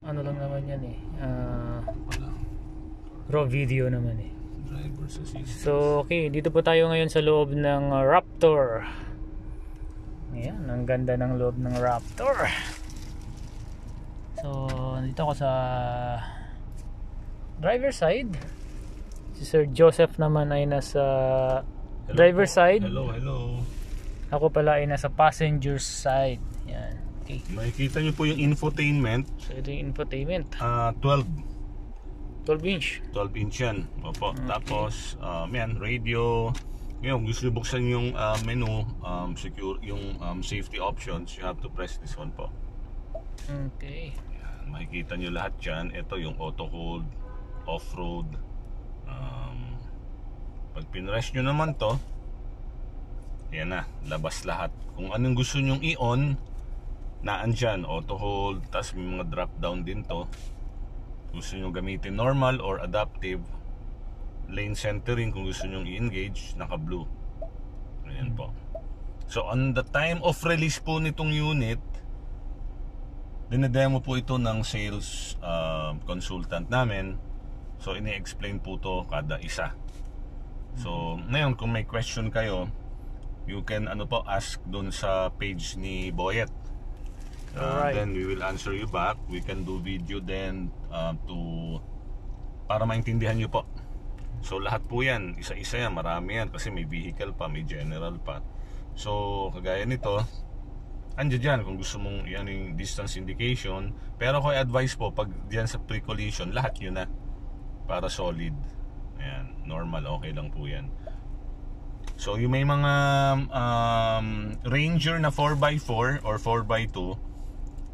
Ano lang naman yan eh, raw video naman eh. Driver's assistance. So okay, dito po tayo ngayon sa loob ng Raptor. Ayan, ang ganda ng loob ng Raptor. So nandito ako sa driver side. Si Sir Joseph naman ay nasa driver side. Hello. Ako pala ay nasa passenger side. Yan. Okay. Makikita nyo po yung infotainment. So ito yung infotainment. 12 inch. 12 inch yan. Opo. Okay. Tapos yan, radio. Ngayon, gusto nyo buksan yung menu, secure yung safety options, you have to press this one po. Okay. Yan, makikita nyo lahat yan. Ito yung auto hold, off-road. Pag pinress nyo naman to, yan na, labas lahat. Kung anong gusto nyong i-on, naan dyan, auto hold. Tapos may mga drop down din to. Gusto nyo gamitin normal or adaptive. Lane centering kung gusto nyo i-engage, naka blue. Ayan po. So on the time of release po nitong unit, dinedemo po ito ng sales consultant namin. So ini-explain po to kada isa. So ngayon kung may question kayo, you can ask dun sa page ni Boyet. Then we will answer you back. We can do video then para maintindihan nyo po. So lahat po yan, isa-isa yan, marami yan kasi may vehicle pa, may general pa. So kagaya nito, andyan dyan kung gusto mong yan yung distance indication. Pero ako advice po, pag dyan sa pre-collision, lahat yun na para solid. Ayan, normal, okay lang po yan. So yung may mga Ranger na 4x4 or 4x2,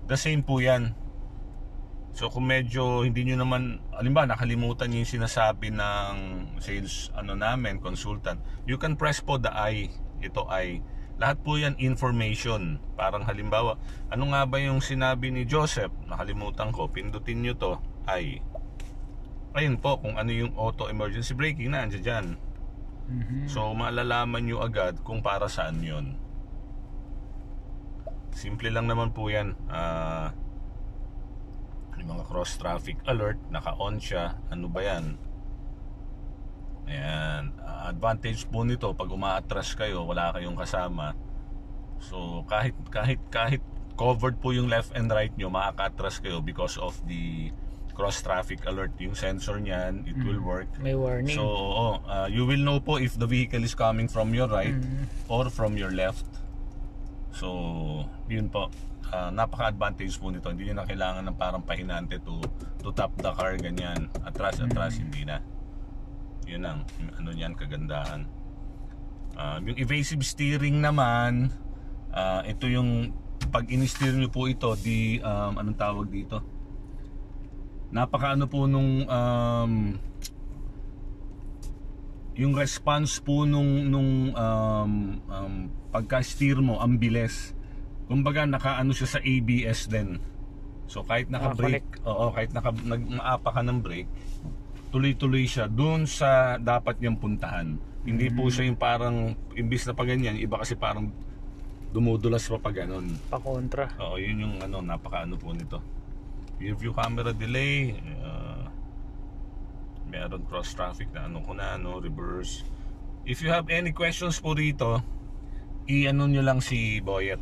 the same po yan. So kung medyo hindi nyo naman, alimba nakalimutan nyo yung sinasabi ng sales namin, consultant, you can press po the I. Ito I. Lahat po yan information. Parang halimbawa, ano nga ba yung sinabi ni Joseph? Nakalimutan ko, pindutin nyo to, I. Ayun po, kung ano yung auto emergency braking na, andyan dyan. So malalaman nyo agad kung para saan yun. Simple lang naman po yan. Yung mga cross traffic alert, naka-on siya. Ano ba yan? Ayan. Advantage po nito, pag umaatras kayo, wala kayong kasama. So kahit covered po yung left and right nyo, makaka-atras kayo because of the cross traffic alert. Yung sensor niyan, it will work. May warning. So you will know po if the vehicle is coming from your right or from your left. So yun po, napaka-advantage po nito. Hindi nyo na kailangan ng parang pahinante to tap the car, ganyan. Atras, hindi na. Yun ang ano yan, kagandahan. Yung evasive steering naman, ito yung pag in-steer nyo po ito, anong tawag dito? Napaka po nung yung response po nung pagka-steer mo, ang bilis. Kumbaga naka-ano siya sa ABS din. So kahit naka-brake, kahit nag-maapa ka ng brake, tuloy-tuloy siya doon sa dapat niyang puntahan. Hindi po siya yung parang imbis na pa ganyan, iba kasi parang dumudulas pa ganon. Pa-kontra. Oo, yun yung napaka-ano po nito. Rear view camera delay, meron cross traffic na reverse. If you have any questions po rito, i-ano nyo lang si Boyet,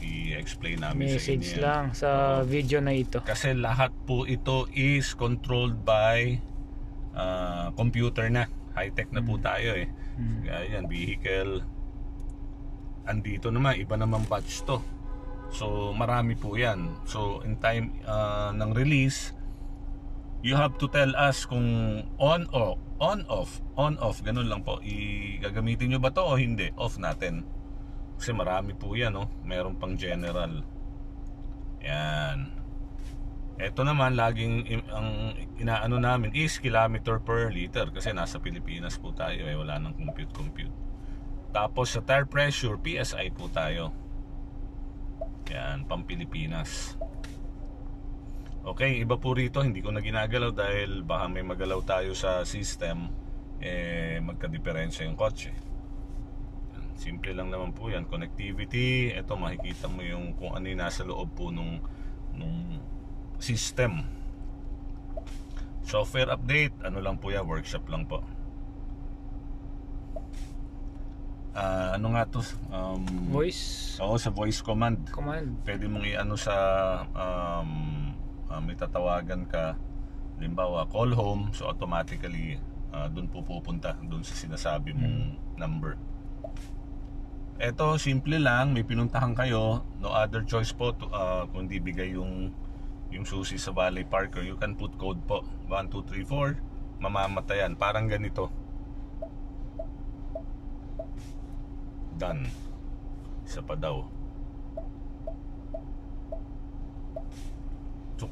i-explain namin message sa inyo. lang sa video na ito. Kasi lahat po ito is controlled by computer na. High-tech na po tayo eh. Kaya yan, vehicle. Andito naman, iba naman batch to. So marami po yan. So in time ng release, you have to tell us kung on off, ganun lang po. Gagamitin nyo ba to o hindi? Off natin. Kasi marami po yan, meron pang general. Yan. Ito naman, laging ang inaano namin is kilometer per liter. Kasi nasa Pilipinas po tayo, wala nang compute. Tapos sa tire pressure, PSI po tayo. Yan, pang Pilipinas. Okay, iba po rito, hindi ko na ginagalaw dahil baka may magalaw tayo sa system, magka-diferensya yung kotse. Simple lang naman po yan. Connectivity, ito makikita mo yung kung ano yung nasa loob po nung system. Software update, ano lang po yan, workshop lang po. Ano nga to? Voice Oo, sa voice command. Pwede mong i-ano sa may tatawagan ka, halimbawa call home, so automatically doon po pupunta doon sa sinasabi mong number. Eto, simple lang, may pinuntahan kayo, no other choice po to, kung di bigay yung susi sa Valley Parker, you can put code po 1234, mamamatayan, parang ganito. Done. Isa pa daw. So,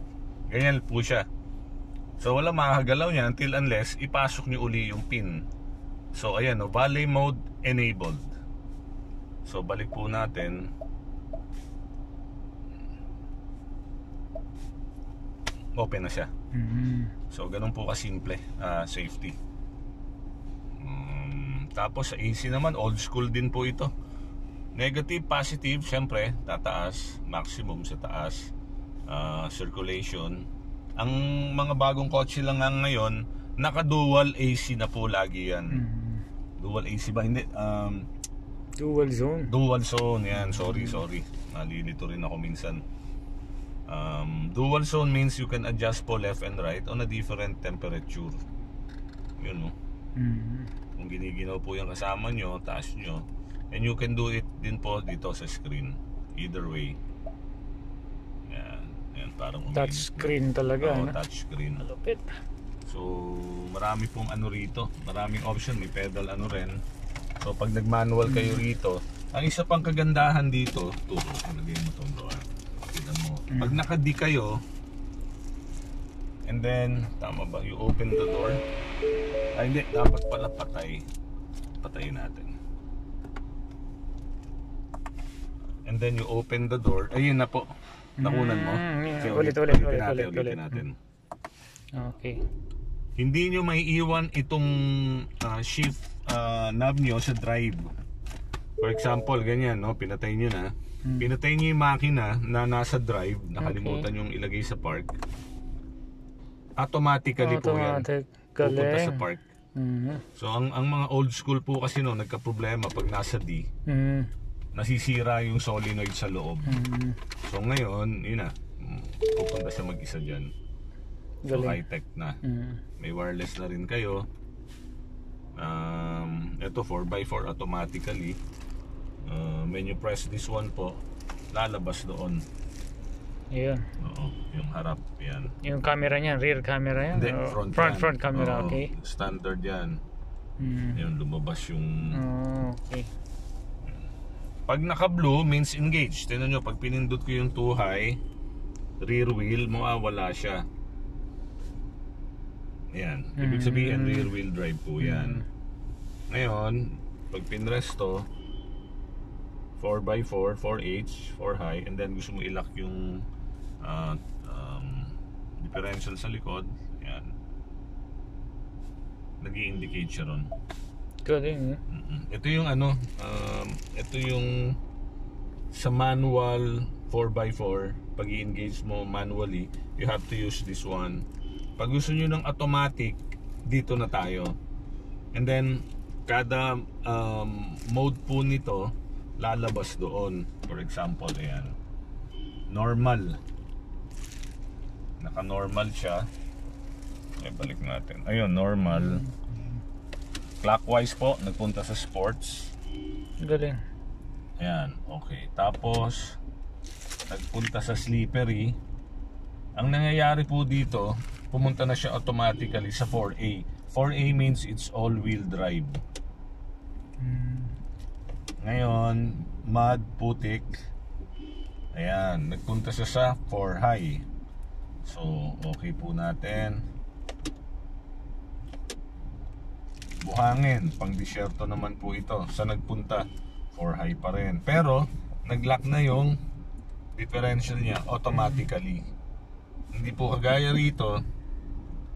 ganyan po siya. So wala makakagalaw niya until unless ipasok niyo uli yung pin. So ayan, no, Valley mode enabled. So balik po natin. Open na siya. So ganun po kasimple, safety. Tapos sa AC naman, old school din po ito. Negative, positive, syempre tataas, maximum sa taas. Circulation. Ang mga bagong kotse lang ngayon, naka dual AC na po lagi yan. Dual AC ba? Hindi, dual zone. Dual zone, yan. Sorry. Nalilito rin ako minsan. Dual zone means you can adjust po left and right on a different temperature. Yun, no? Kung giniginaw po yung kasama nyo, taas nyo, and you can do it din po dito sa screen. Either way. Yan, parang touch screen talaga. Oo, touch screen. Malupit. So, marami pong ano rito. Maraming option. May pedal ano rin. So, pag nag-manual kayo rito, ang isa pang kagandahan dito, nalagay mo itong bro. Kita mo. Pag naka-D kayo, and then, tama ba? You open the door. Ay, hindi. Dapat pala patay. Patayin natin. And then you open the door. Ayun na po. Nakunan mo. Ulitin natin. Okay. Hindi nyo may iwan itong shift knob nyo sa drive. For example, ganyan, no? Pinatay nyo na. Pinatay nyo yung makina na nasa drive. Nakalimutan yung ilagay sa park. Automatically po yan. Pupunta sa park. So ang mga old school po kasi no, nagka-problema pag nasa D. Nasisira yung solenoid sa loob. So ngayon, yun na. Pupunta siya mag-isa dyan. So high-tech na. May wireless na rin kayo. Ito 4x4 automatically. When you press this one po, lalabas doon. Ayan. Oo, yung harap yan. Yung camera niyan, rear camera yan? Hindi, front camera, okay. Standard yan. Yun, lumabas yung... okay. Pag naka-blue means engaged. Tignan nyo, pag pinindot ko yung 2 high, rear wheel, mawawala siya. Yan. Ibig sabihin, rear wheel drive po yan. Ngayon, pag pinrest to, 4x4, 4H, 4 high, and then gusto mo i-lock yung differential sa likod, yan. Nag-i-indicate siya ron. Galing, Ito yung ano, ito yung sa manual 4x4, pag i-engage mo manually, you have to use this one. Pag gusto nyo ng automatic, dito na tayo. And then, kada mode po nito, lalabas doon. For example, ayan. Normal. Naka-normal siya. Balik natin. Ayun, normal. Clockwise po, nagpunta sa sports. Galing. Ayan, okay. Tapos, nagpunta sa slippery. Ang nangyayari po dito, pumunta na siya automatically sa 4A. 4A means it's all-wheel drive. Ngayon, mud, putik. Ayan, nagpunta siya sa 4 high. So, okay po natin. Buhangin, pang disyerto naman po ito. Sa nagpunta, 4 high pa rin. Pero, nag-lock na yung differential niya automatically. Hindi po kagaya rito,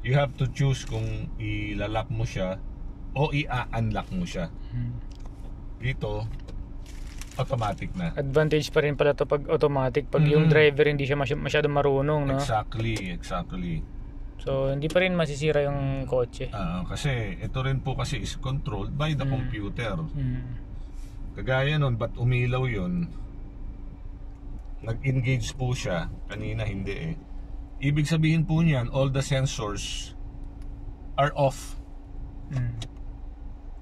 you have to choose kung ilalock mo siya o i-unlock mo siya. Dito, automatic na. Advantage pa rin pala to pag automatic, pag yung driver hindi siya masyadong marunong, no? Exactly. So hindi pa rin masisira yung kotse. Kasi ito rin po kasi is controlled by the computer. Kagaya nun, ba't umilaw yun? Nag-engage po siya, kanina hindi eh. Ibig sabihin po niyan, all the sensors are off.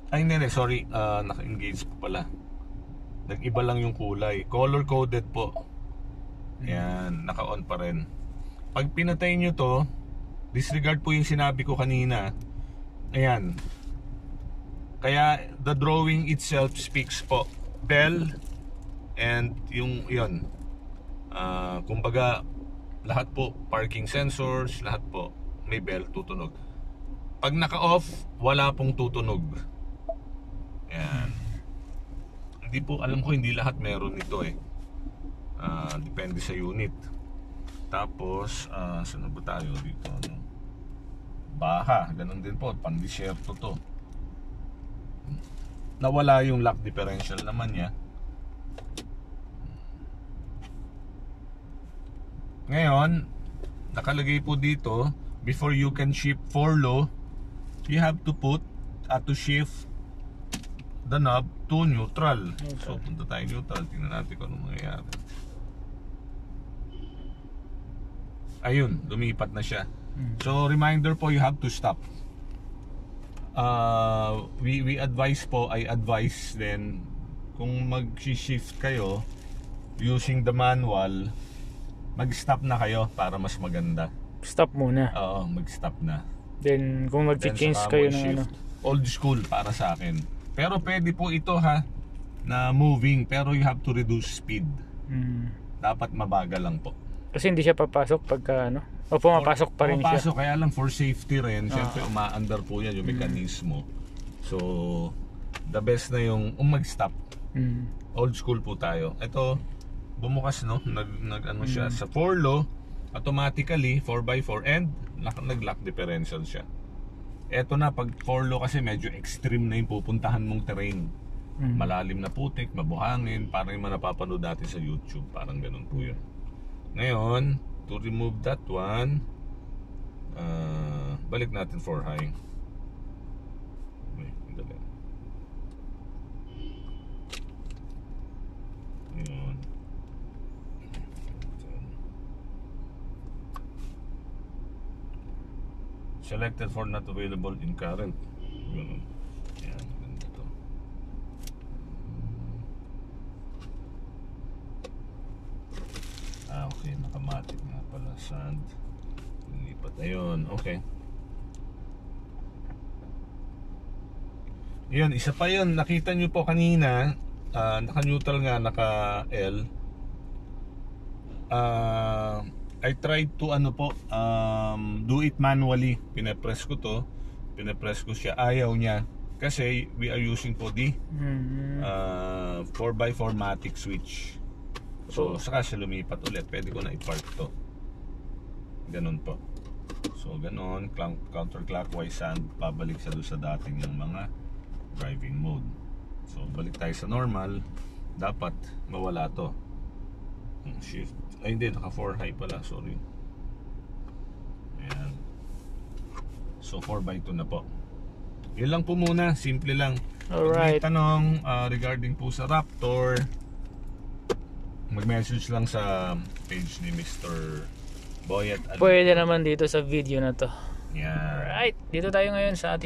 Ay hindi, sorry, naka-engage po pala. Nag-iba lang yung kulay, color coded po. Yan, naka-on pa rin. Pag pinatay nyo to, disregard po yung sinabi ko kanina. Ayan. Kaya the drawing itself speaks po bell and yung yun. Kumbaga lahat po parking sensors, lahat po may bell tutunog. Pag naka-off, wala pong tutunog. Ayan. Hindi po, alam ko hindi lahat meron nito eh. Depende sa unit. Tapos, saan ba tayo dito? Ano? Baha, ganun din po, pandisyerto to. Nawala yung lock differential naman niya. Ngayon, nakalagay po dito, before you can shift for low, you have to put to shift the knob to neutral. So, punta tayo neutral, tingnan natin kung ano mangyayari. Ayun, lumipat na siya. So reminder po, you have to stop. We advise po, I advise then kung mag-shift kayo using the manual, mag-stop na kayo para mas maganda. Stop muna. Oo, mag-stop na. Then kung mag-change kayo ng ano. Old school para sa akin. Pero pwede po ito ha, na moving, pero you have to reduce speed. Dapat mabagal lang po. Kasi hindi siya papasok pagka ano. O pumapasok pa rin siya. Pumapasok, kaya lang for safety rin. Siyempre umaandar po yan yung mekanismo. So the best na yung mag-stop. Old school po tayo. Ito bumukas no, nag ano siya sa 4 low, automatically 4x4 and nag-lock differential siya. Ito na pag 4 low kasi medyo extreme na yung pupuntahan mong terrain. Malalim na putik, mabuhangin, parang yung napapanood natin sa YouTube, parang ganun po yun. Ngayon, to remove that one, balik natin for high. Dali. Ngayon. Selected for not available in current. Ganun. Yan, ganda to. Okay, nakamatic nga pala. Sand. Nilipat na yun. Okay. Yun, isa pa yun. Nakita nyo po kanina, naka-neutral nga, naka-L. I tried to do it manually. Pinapress ko to. Pinapress ko siya. Ayaw niya. Kasi we are using po the 4x4 matic switch. So, saka siya lumipat ulit. Pwede ko na i-park to. Ganon po. So, ganon. Counterclockwise sand. Pabalik siya doon sa dating yung mga driving mode. So, balik tayo sa normal. Dapat mawala to. Shift. Ay, hindi. Naka 4 high pala. Sorry. Ayan. So, 4x2 na po. Yun lang po muna. Simple lang. Alright. May tanong regarding po sa Raptor, mag-message lang sa page ni Mr. Boyet. Pwede naman dito sa video na to. Yeah. Alright, dito tayo ngayon sa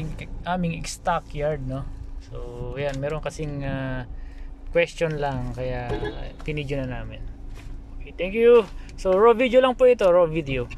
aming stockyard, no? So, yan, meron kasing question lang, kaya pinidyo na namin. Okay, thank you. So, raw video lang po ito, raw video.